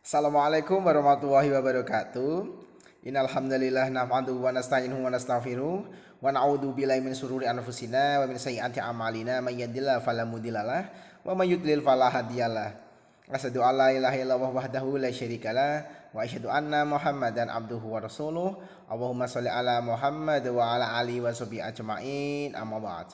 Assalamualaikum warahmatullahi wabarakatuh. Innal hamdalillah nahmaduhu wa nasta'inuhu wa nastaghfiruh wa na'udzu billahi min syururi anfusina wa min sayyiati a'malina may yahdihillahu fala mudhillalah wa may yudlil fala hadiyalah. Asyhadu an la ilaha illallah wahdahu la syarikalah wa asyhadu anna Muhammadan abduhu wa rasuluh. Allahumma shalli ala Muhammad wa ala alihi wa sahbihi ajmain. Amma ba'd.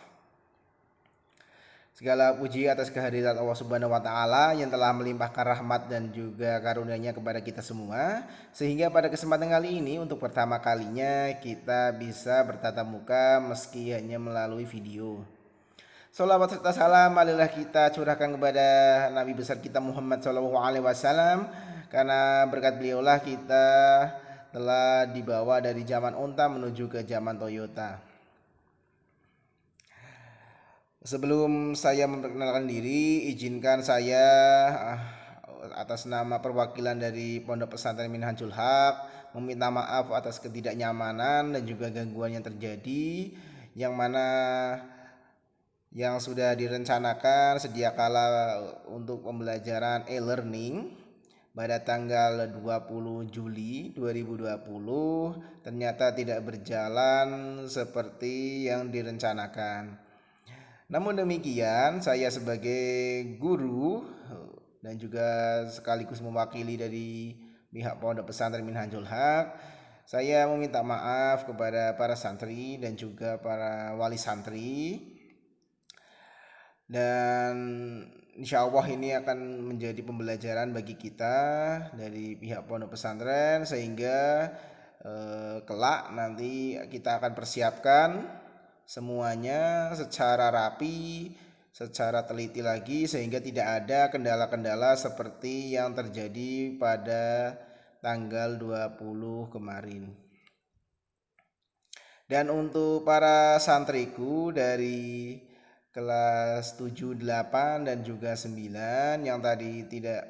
Segala puji atas kehadirat Allah Subhanahu wa taala yang telah melimpahkan rahmat dan juga karunia-Nya kepada kita semua, sehingga pada kesempatan kali ini untuk pertama kalinya kita bisa bertatap muka meski hanya melalui video. Salawat serta salam marilah kita curahkan kepada Nabi besar kita Muhammad SAW, karena berkat beliaulah kita telah dibawa dari zaman unta menuju ke zaman Toyota. Sebelum saya memperkenalkan diri, izinkan saya atas nama perwakilan dari Pondok Pesantren Minhajul Haq meminta maaf atas ketidaknyamanan dan juga gangguan yang terjadi, yang mana yang sudah direncanakan sedia kala untuk pembelajaran e-learning pada tanggal 20 Juli 2020 ternyata tidak berjalan seperti yang direncanakan. Namun demikian, saya sebagai guru dan juga sekaligus mewakili dari pihak Pondok Pesantren Minhajul Haq, saya meminta maaf kepada para santri dan juga para wali santri. Dan insya Allah ini akan menjadi pembelajaran bagi kita dari pihak Pondok Pesantren, sehingga kelak nanti kita akan persiapkan semuanya secara rapi, secara teliti lagi, sehingga tidak ada kendala-kendala seperti yang terjadi pada tanggal 20 kemarin. Dan untuk para santriku dari kelas 7, 8 dan juga 9 yang tadi tidak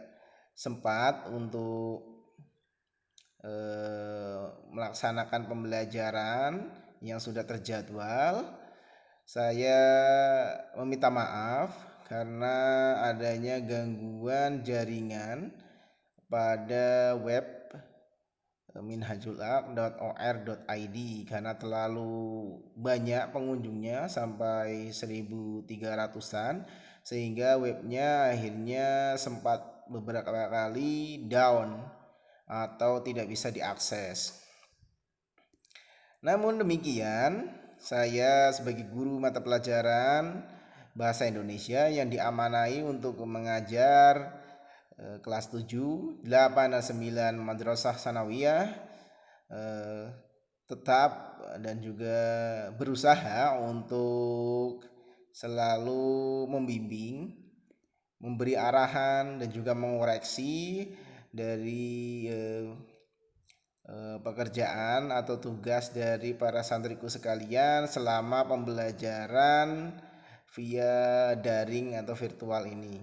sempat untuk melaksanakan pembelajaran yang sudah terjadwal, saya meminta maaf karena adanya gangguan jaringan pada web minhajulhaq.or.id karena terlalu banyak pengunjungnya sampai 1.300-an, sehingga webnya akhirnya sempat beberapa kali down atau tidak bisa diakses. Namun demikian, saya sebagai guru mata pelajaran Bahasa Indonesia yang diamanai untuk mengajar kelas 7, 8, dan 9 Madrasah Sanawiyah tetap dan juga berusaha untuk selalu membimbing, memberi arahan dan juga mengoreksi dari pekerjaan atau tugas dari para santriku sekalian selama pembelajaran via daring atau virtual ini.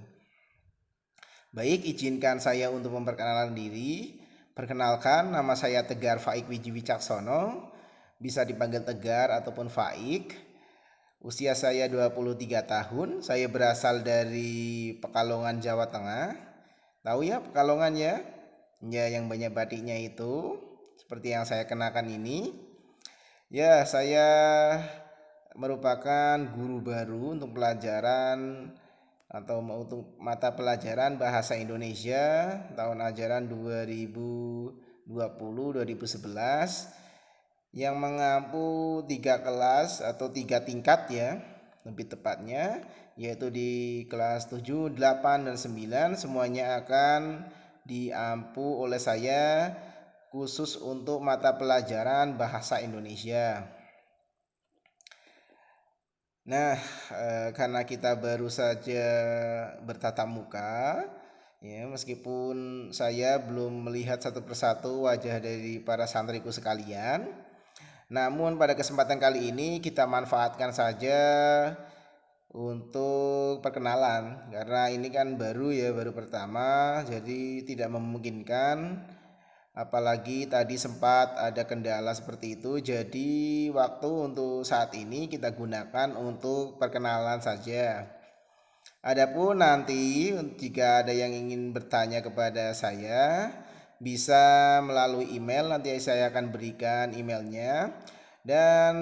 Baik, izinkan saya untuk memperkenalkan diri. Perkenalkan, nama saya Tegar Faik Wiji Wicaksono, bisa dipanggil Tegar ataupun Faik. Usia saya 23 tahun, saya berasal dari Pekalongan, Jawa Tengah. Tahu ya Pekalongan ya? Ya, yang banyak batiknya itu, seperti yang saya kenakan ini. Ya, saya merupakan guru baru untuk pelajaran atau untuk mata pelajaran Bahasa Indonesia tahun ajaran 2020-2011 yang mengampu 3 kelas atau 3 tingkat ya, lebih tepatnya, yaitu di kelas 7, 8, dan 9 semuanya akan diampu oleh saya khusus untuk mata pelajaran Bahasa Indonesia. Nah, karena kita baru saja bertatap muka, ya, meskipun saya belum melihat satu persatu wajah dari para santriku sekalian, namun pada kesempatan kali ini kita manfaatkan saja untuk perkenalan, karena ini kan baru ya, baru pertama, jadi tidak memungkinkan. Apalagi tadi sempat ada kendala seperti itu, jadi waktu untuk saat ini kita gunakan untuk perkenalan saja. Adapun nanti jika ada yang ingin bertanya kepada saya, bisa melalui email, nanti saya akan berikan emailnya. Dan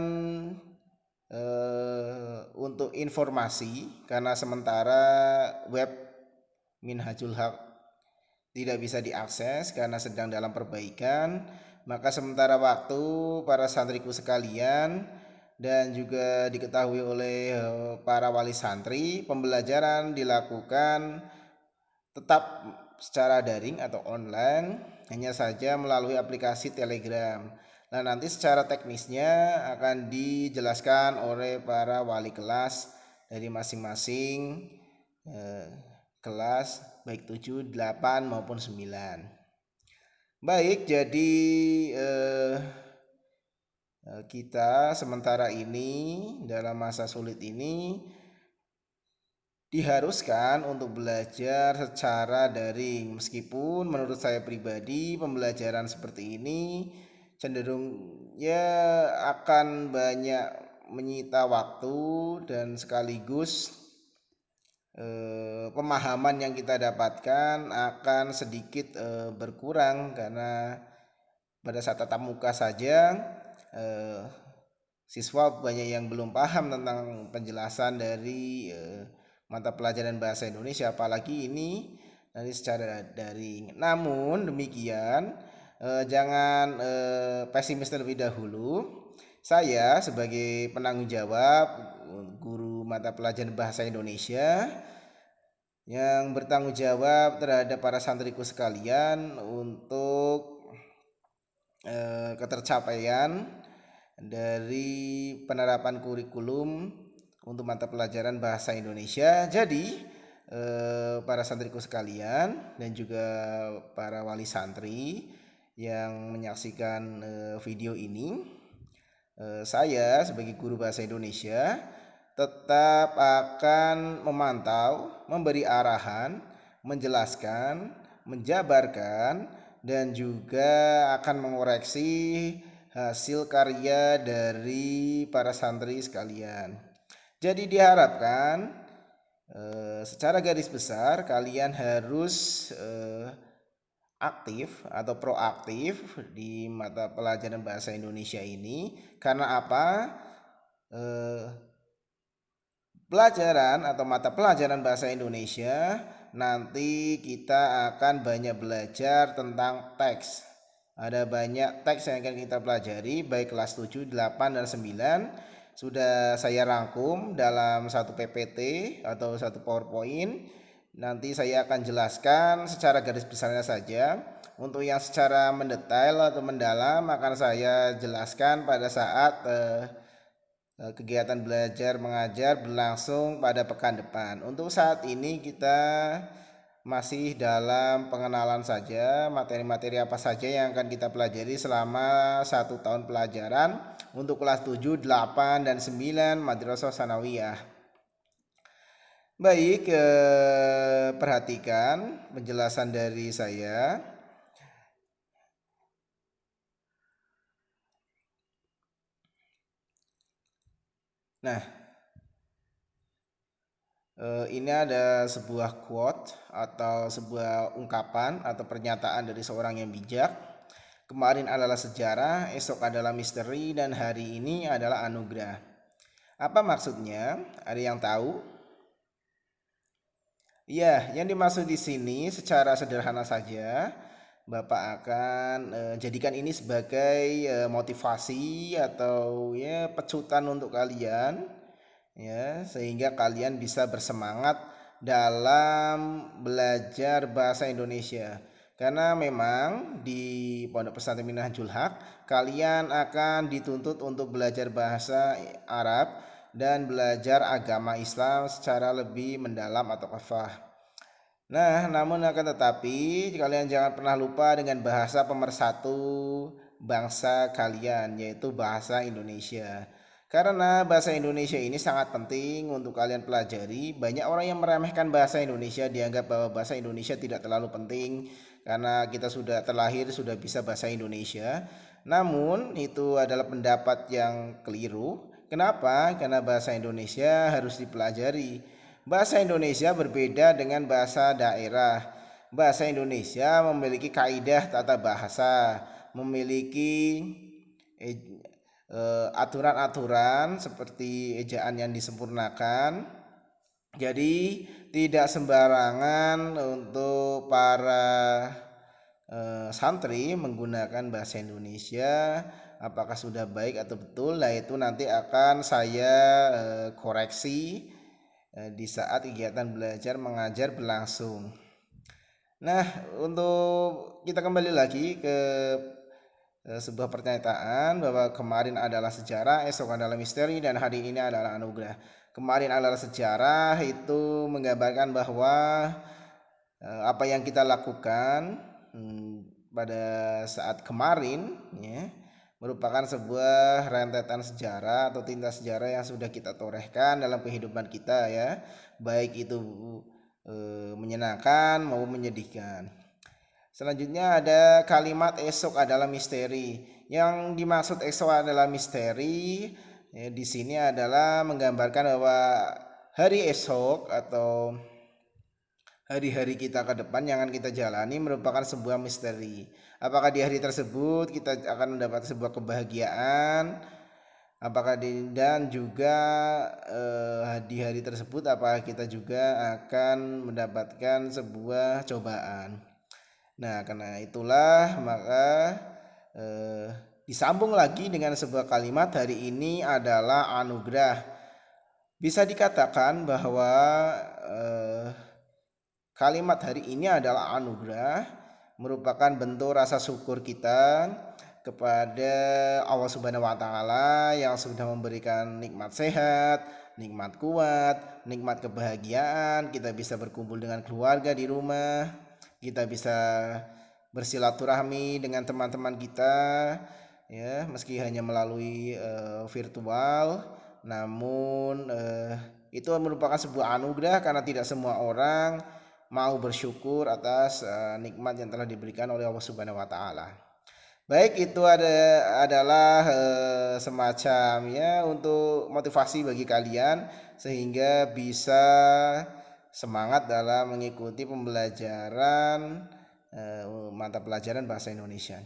untuk informasi, karena sementara web Minhajul Haq tidak bisa diakses karena sedang dalam perbaikan, maka sementara waktu para santriku sekalian dan juga diketahui oleh para wali santri, pembelajaran dilakukan tetap secara daring atau online, hanya saja melalui aplikasi Telegram. Nah, nanti secara teknisnya akan dijelaskan oleh para wali kelas dari masing-masing kelas, baik 7, 8 maupun 9. Baik, jadi kita sementara ini dalam masa sulit ini diharuskan untuk belajar secara daring. Meskipun menurut saya pribadi pembelajaran seperti ini cenderung akan banyak menyita waktu dan sekaligus pemahaman yang kita dapatkan akan sedikit berkurang, karena pada saat tatap muka saja siswa banyak yang belum paham tentang penjelasan dari mata pelajaran bahasa Indonesia, apalagi ini nanti secara daring. Namun demikian, jangan pesimis terlebih dahulu. Saya sebagai penanggung jawab guru mata pelajaran bahasa Indonesia yang bertanggung jawab terhadap para santriku sekalian untuk ketercapaian dari penerapan kurikulum untuk mata pelajaran bahasa Indonesia. Jadi para santriku sekalian dan juga para wali santri yang menyaksikan video ini, saya sebagai guru bahasa Indonesia tetap akan memantau, memberi arahan, menjelaskan, menjabarkan, dan juga akan mengoreksi hasil karya dari para santri sekalian. Jadi diharapkan secara garis besar kalian harus aktif atau proaktif di mata pelajaran bahasa Indonesia ini. Karena apa? Pelajaran atau mata pelajaran bahasa Indonesia nanti kita akan banyak belajar tentang teks. Ada banyak teks yang akan kita pelajari, baik kelas 7, 8, dan 9. Sudah saya rangkum dalam satu PPT atau satu PowerPoint. Nanti saya akan jelaskan secara garis besarnya saja. Untuk yang secara mendetail atau mendalam akan saya jelaskan pada saat kegiatan belajar mengajar berlangsung pada pekan depan. Untuk saat ini kita masih dalam pengenalan saja materi-materi apa saja yang akan kita pelajari selama 1 tahun pelajaran untuk kelas 7, 8, dan 9 Madrasah Sanawiyah. Baik, perhatikan penjelasan dari saya. Nah, ini ada sebuah quote atau sebuah ungkapan atau pernyataan dari seorang yang bijak. Kemarin adalah sejarah, esok adalah misteri, dan hari ini adalah anugerah. Apa maksudnya? Ada yang tahu? Ya, yang dimaksud di sini secara sederhana saja, Bapak akan jadikan ini sebagai motivasi atau pecutan untuk kalian, ya, sehingga kalian bisa bersemangat dalam belajar bahasa Indonesia. Karena memang di Pondok Pesantren Minhajul Haq kalian akan dituntut untuk belajar bahasa Arab dan belajar agama Islam secara lebih mendalam atau kafah. Nah, namun akan tetapi kalian jangan pernah lupa dengan bahasa pemersatu bangsa kalian, yaitu bahasa Indonesia. Karena bahasa Indonesia ini sangat penting untuk kalian pelajari. Banyak orang yang meremehkan bahasa Indonesia, dianggap bahwa bahasa Indonesia tidak terlalu penting karena kita sudah terlahir sudah bisa bahasa Indonesia. Namun itu adalah pendapat yang keliru. Kenapa? Karena bahasa Indonesia harus dipelajari. Bahasa Indonesia berbeda dengan bahasa daerah. Bahasa Indonesia memiliki kaidah tata bahasa, memiliki aturan-aturan seperti ejaan yang disempurnakan. Jadi tidak sembarangan untuk para santri menggunakan bahasa Indonesia. Apakah sudah baik atau betul? Nah, itu nanti akan saya koreksi di saat kegiatan belajar mengajar berlangsung. Nah, untuk kita kembali lagi ke sebuah pernyataan bahwa kemarin adalah sejarah, esok adalah misteri, dan hari ini adalah anugerah. Kemarin adalah sejarah itu menggambarkan bahwa apa yang kita lakukan pada saat kemarin ya, merupakan sebuah rentetan sejarah atau tinta sejarah yang sudah kita torehkan dalam kehidupan kita ya, baik itu menyenangkan maupun menyedihkan. Selanjutnya ada kalimat esok adalah misteri. Yang dimaksud esok adalah misteri ya, di sini adalah menggambarkan bahwa hari esok atau hari-hari kita ke depan yang akan kita jalani merupakan sebuah misteri. Apakah di hari tersebut kita akan mendapat sebuah kebahagiaan? Apakah dan juga di hari tersebut apakah kita juga akan mendapatkan sebuah cobaan? Nah, karena itulah maka disambung lagi dengan sebuah kalimat hari ini adalah anugerah. Bisa dikatakan bahwa kalimat hari ini adalah anugerah, merupakan bentuk rasa syukur kita kepada Allah Subhanahu wa taala yang sudah memberikan nikmat sehat, nikmat kuat, nikmat kebahagiaan, kita bisa berkumpul dengan keluarga di rumah, kita bisa bersilaturahmi dengan teman-teman kita ya, meski hanya melalui virtual, namun itu merupakan sebuah anugerah karena tidak semua orang mau bersyukur atas nikmat yang telah diberikan oleh Allah Subhanahu wa taala. Baik, itu adalah semacam ya untuk motivasi bagi kalian sehingga bisa semangat dalam mengikuti pembelajaran mata pelajaran bahasa Indonesia.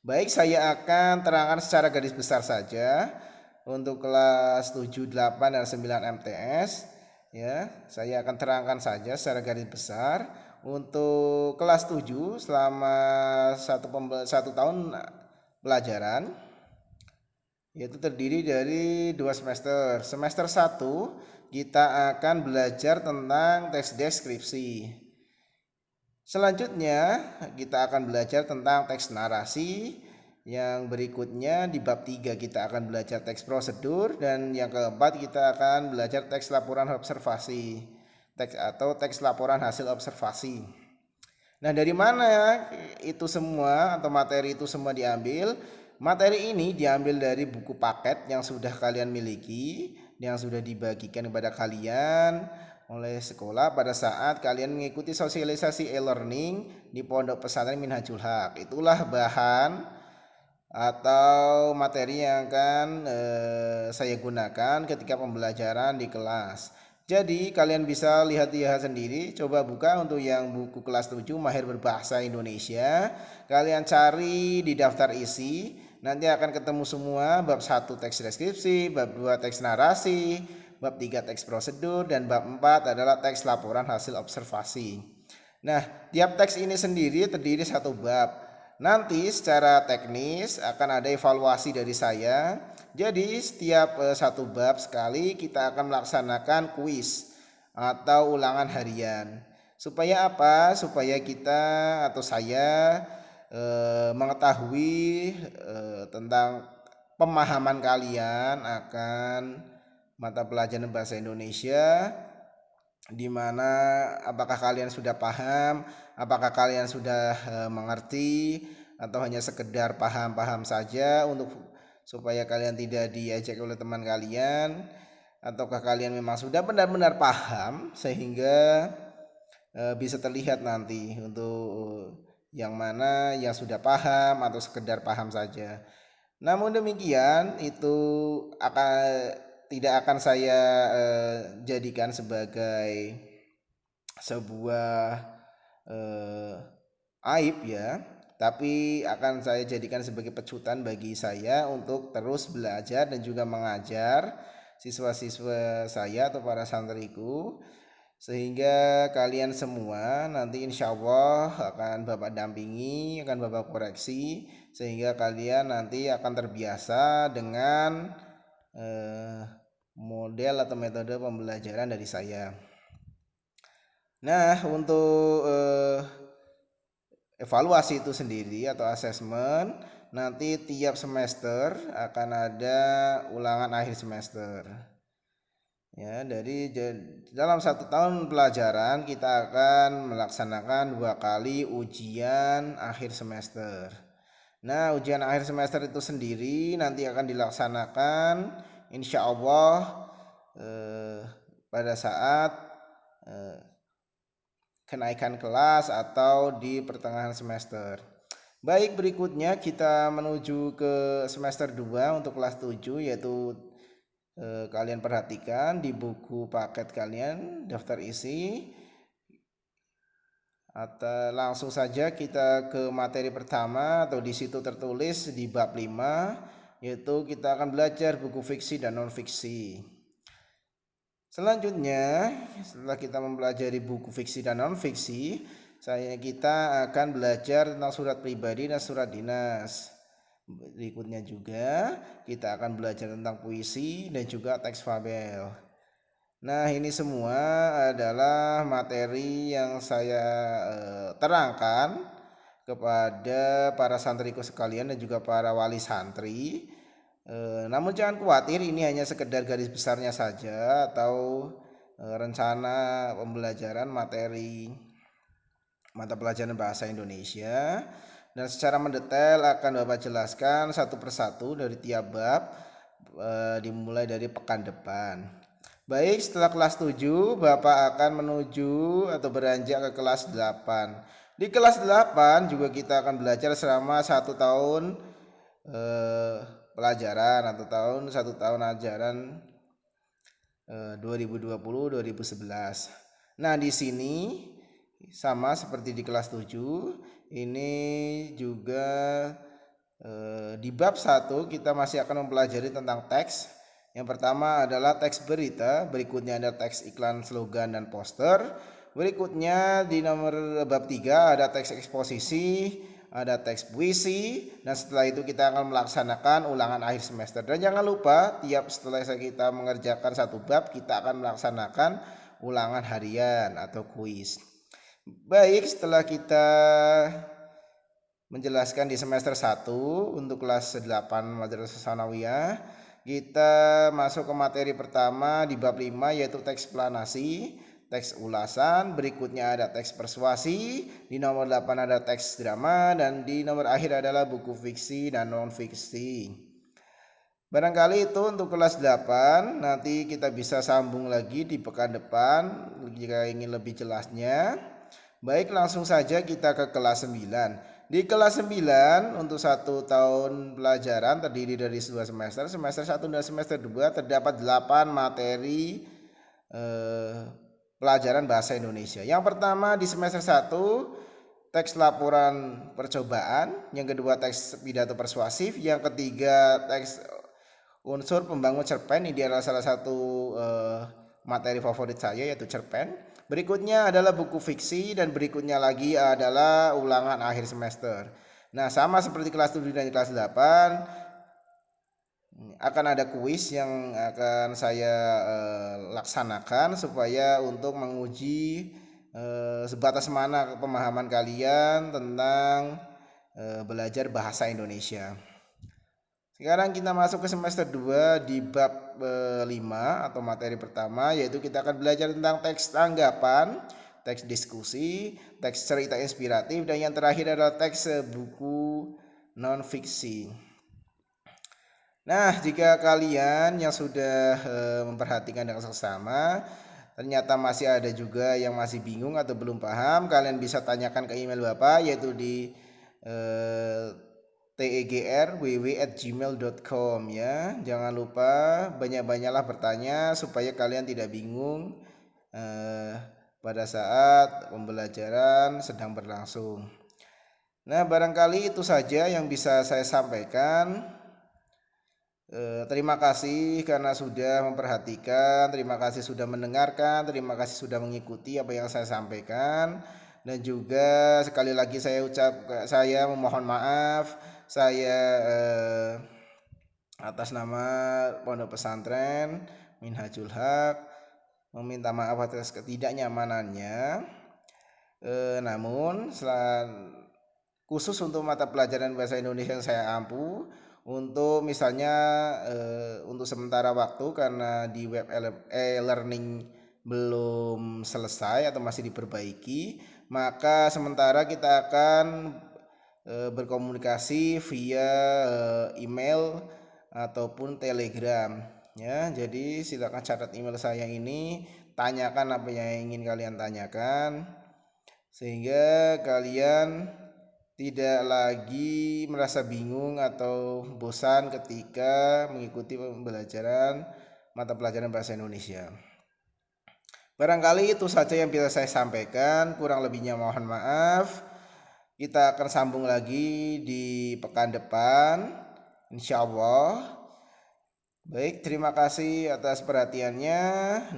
Baik, saya akan terangkan secara garis besar saja untuk kelas 7, 8, dan 9 MTS. Ya, saya akan terangkan saja secara garis besar. Untuk kelas 7 selama satu tahun pelajaran yaitu terdiri dari 2 semester. Semester 1 kita akan belajar tentang teks deskripsi. Selanjutnya kita akan belajar tentang teks narasi. Yang berikutnya di bab 3 kita akan belajar teks prosedur, dan yang keempat kita akan belajar teks laporan observasi, teks laporan hasil observasi. Nah, dari mana itu semua atau materi itu semua diambil? Materi ini diambil dari buku paket yang sudah kalian miliki, yang sudah dibagikan kepada kalian oleh sekolah pada saat kalian mengikuti sosialisasi e-learning di Pondok Pesantren Minhajul Haq. Itulah bahan atau materi yang akan saya gunakan ketika pembelajaran di kelas. Jadi kalian bisa lihat-lihat sendiri. Coba buka untuk yang buku kelas 7 Mahir Berbahasa Indonesia. Kalian cari di daftar isi. Nanti akan ketemu semua bab 1 teks deskripsi, bab 2 teks narasi, bab 3 teks prosedur, dan bab 4 adalah teks laporan hasil observasi. Nah, tiap teks ini sendiri terdiri satu bab. Nanti secara teknis akan ada evaluasi dari saya. Jadi setiap satu bab sekali kita akan melaksanakan kuis atau ulangan harian. Supaya apa? Supaya kita atau saya mengetahui tentang pemahaman kalian akan mata pelajaran bahasa Indonesia, di mana apakah kalian sudah paham, apakah kalian sudah mengerti, atau hanya sekedar paham-paham saja supaya kalian tidak diajak oleh teman kalian, ataukah kalian memang sudah benar-benar paham sehingga bisa terlihat nanti untuk yang mana yang sudah paham atau sekedar paham saja. Namun demikian itu akan tidak akan saya jadikan sebagai sebuah aib ya, tapi akan saya jadikan sebagai pecutan bagi saya untuk terus belajar dan juga mengajar siswa-siswa saya atau para santriku, sehingga kalian semua nanti insya Allah akan Bapak dampingi, akan Bapak koreksi, sehingga kalian nanti akan terbiasa dengan model atau metode pembelajaran dari saya. Nah, untuk evaluasi itu sendiri atau asesmen, nanti tiap semester akan ada ulangan akhir semester. Ya, dari dalam 1 tahun pelajaran kita akan melaksanakan 2 kali ujian akhir semester. Nah, ujian akhir semester itu sendiri nanti akan dilaksanakan insya Allah pada saat kenaikan kelas atau di pertengahan semester. Baik, berikutnya kita menuju ke semester 2 untuk kelas 7, yaitu kalian perhatikan di buku paket kalian daftar isi, atau langsung saja kita ke materi pertama, atau di situ tertulis di bab 5, yaitu kita akan belajar buku fiksi dan non fiksi. Selanjutnya, setelah kita mempelajari buku fiksi dan non fiksi, kita akan belajar tentang surat pribadi dan surat dinas. Berikutnya juga kita akan belajar tentang puisi dan juga teks fabel. Nah, ini semua adalah materi yang saya terangkan kepada para santriku sekalian dan juga para wali santri. Namun jangan khawatir, ini hanya sekedar garis besarnya saja atau rencana pembelajaran materi mata pelajaran bahasa Indonesia. Dan secara mendetail akan Bapak jelaskan satu persatu dari tiap bab, dimulai dari pekan depan. Baik, setelah kelas 7 Bapak akan menuju atau beranjak ke kelas 8. Di kelas 8 juga kita akan belajar selama 1 tahun pelajaran atau 1 tahun ajaran 2020-2011. Nah, di sini sama seperti di kelas 7, ini juga di bab 1 kita masih akan mempelajari tentang teks. Yang pertama adalah teks berita, berikutnya ada teks iklan, slogan, dan poster. Berikutnya di nomor bab 3 ada teks eksposisi, ada teks puisi, dan setelah itu kita akan melaksanakan ulangan akhir semester. Dan jangan lupa, tiap setelah kita mengerjakan satu bab, kita akan melaksanakan ulangan harian atau kuis. Baik, setelah kita menjelaskan di semester 1 untuk kelas 8 Madrasah Tsanawiyah, kita masuk ke materi pertama di bab 5, yaitu teks eksplanasi, teks ulasan, berikutnya ada teks persuasi, di nomor 8 ada teks drama, dan di nomor akhir adalah buku fiksi dan non fiksi. Barangkali itu untuk kelas 8, nanti kita bisa sambung lagi di pekan depan jika ingin lebih jelasnya. Baik, langsung saja kita ke kelas 9. Di kelas 9 untuk 1 tahun pelajaran terdiri dari 2 semester. Semester 1 dan semester 2 terdapat 8 materi pelajaran bahasa Indonesia. Yang pertama di semester 1 teks laporan percobaan, yang kedua teks pidato persuasif, yang ketiga teks unsur pembangun cerpen. Ini adalah salah satu materi favorit saya, yaitu cerpen. Berikutnya adalah buku fiksi, dan berikutnya lagi adalah ulangan akhir semester. Nah, sama seperti kelas 7 dan kelas 8, akan ada kuis yang akan saya laksanakan supaya untuk menguji sebatas mana pemahaman kalian tentang belajar bahasa Indonesia. Sekarang kita masuk ke semester 2 di bab 5 atau materi pertama, yaitu kita akan belajar tentang teks tanggapan, teks diskusi, teks cerita inspiratif, dan yang terakhir adalah teks buku non fiksi. Nah, jika kalian yang sudah memperhatikan dengan seksama, ternyata masih ada juga yang masih bingung atau belum paham, kalian bisa tanyakan ke email Bapak, yaitu di tegr@gmail.com ya. Jangan lupa banyak-banyaklah bertanya supaya kalian tidak bingung pada saat pembelajaran sedang berlangsung. Nah, barangkali itu saja yang bisa saya sampaikan. Terima kasih karena sudah memperhatikan, terima kasih sudah mendengarkan, terima kasih sudah mengikuti apa yang saya sampaikan. Dan juga sekali lagi saya memohon maaf, saya atas nama Pondok Pesantren Minhajul Haq meminta maaf atas ketidaknyamanannya. Namun khusus untuk mata pelajaran bahasa Indonesia yang saya ampu, untuk misalnya untuk sementara waktu karena di web e-learning belum selesai atau masih diperbaiki, maka sementara kita akan berkomunikasi via email ataupun telegram ya. Jadi silakan catat email saya ini, tanyakan apa yang ingin kalian tanyakan sehingga kalian tidak lagi merasa bingung atau bosan ketika mengikuti pembelajaran mata pelajaran bahasa Indonesia. Barangkali itu saja yang bisa saya sampaikan, kurang lebihnya mohon maaf. Kita akan sambung lagi di pekan depan, insya Allah. Baik, terima kasih atas perhatiannya.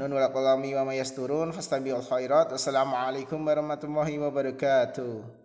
Nun wal qalami wa mayasturun fastabiqul khairat. Wassalamualaikum warahmatullahi wabarakatuh.